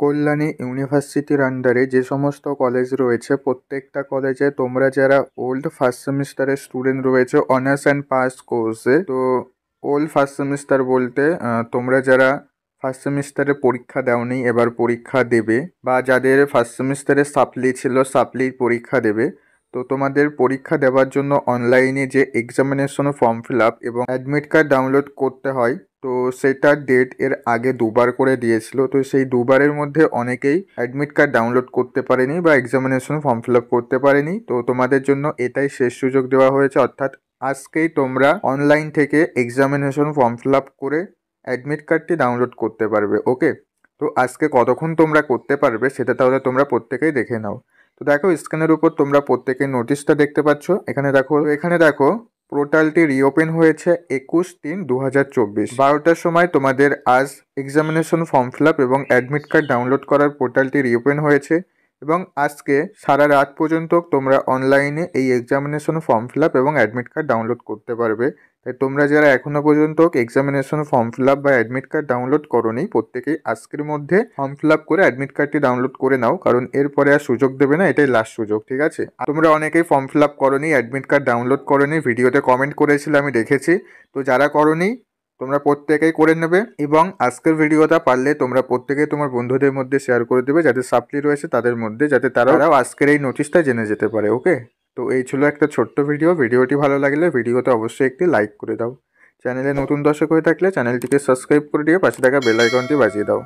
কল্যাণী ইউনিভার্সিটির আন্ডারে যে সমস্ত কলেজ রয়েছে প্রত্যেকটা কলেজে তোমরা যারা ওল্ড ফার্স্ট সেমিস্টারের স্টুডেন্ট রয়েছে অনার্স অ্যান্ড পাস কোর্সে, তো ওল্ড ফার্স্ট সেমিস্টার বলতে তোমরা যারা ফার্স্ট সেমিস্টারে পরীক্ষা দাওনি এবার পরীক্ষা দেবে, বা যাদের ফার্স্ট সেমিস্টারে সাপ্লি ছিল সাপ্লির পরীক্ষা দেবে, তো তোমাদের পরীক্ষা দেওয়ার জন্য অনলাইনে যে এক্সামিনেশন ফর্ম ফিল আপ এবং অ্যাডমিট কার্ড ডাউনলোড করতে হয়, তো সেটার ডেট এর আগে দুবার করে দিয়েছিল। তো সেই দুবারের মধ্যে অনেকেই অ্যাডমিট কার্ড ডাউনলোড করতে পারেনি বা এক্সামিনেশন ফর্ম ফিল আপ করতে পারেনি। তো তোমাদের জন্য এটাই শেষ সুযোগ দেওয়া হয়েছে, অর্থাৎ আজকেই তোমরা অনলাইন থেকে এক্সামিনেশন ফর্ম ফিল আপ করে অ্যাডমিট কার্ডটি ডাউনলোড করতে পারবে। ওকে, তো আজকে কতক্ষণ তোমরা করতে পারবে সেটা তাহলে তোমরা প্রত্যেকেই দেখে নাও। তো দেখো স্ক্রিনের উপর তোমরা প্রত্যেকের নোটিশটা দেখতে পাচ্ছ। এখানে দেখো পোর্টালটি রিওপেন হয়েছে 21/3/2024 12টার সময়। তোমাদের আজ এক্সামিনেশন ফর্ম ফিল আপ এবং অ্যাডমিট কার্ড ডাউনলোড করার পোর্টালটি রিওপেন হয়েছে এবং আজকে সারা রাত পর্যন্ত তোমরা অনলাইনে এই এক্সামিনেশন ফর্ম ফিল আপ এবং অ্যাডমিট কার্ড ডাউনলোড করতে পারবে। তাই তোমরা যারা এখনো পর্যন্ত এক্সামিনেশন ফর্ম ফিল আপ বা অ্যাডমিট কার্ড ডাউনলোড করোনি প্রত্যেকেই আজকের মধ্যে ফর্ম ফিল আপ করে অ্যাডমিট কার্ডটি ডাউনলোড করে নাও, কারণ এরপরে আর সুযোগ দেবে না, এটাই লাস্ট সুযোগ, ঠিক আছে? আর তোমরা অনেকেই ফর্ম ফিল আপ করোনি, অ্যাডমিট কার্ড ডাউনলোড করোনি, ভিডিওতে কমেন্ট করেছিলে আমি দেখেছি। তো যারা করোনি তোমরা প্রত্যেকেই করে নেবে এবং আজকের ভিডিওটা পারলে তোমরা প্রত্যেকেই তোমার বন্ধুদের মধ্যে শেয়ার করে দেবে যাদের সাপ্লি রয়েছে তাদের মধ্যে, যাতে তারাও আজকের এই নোটিশটা জেনে যেতে পারে। ওকে, তো এই ছিল একটা ছোট্ট ভিডিওটি ভালো লাগলে ভিডিওতে অবশ্যই একটি লাইক করে দাও। চ্যানেলে নতুন দর্শক হয়ে থাকলে চ্যানেলটিকে সাবস্ক্রাইব করে দিয়ে পাশে থাকা বেল আইকনটি বাজিয়ে দাও।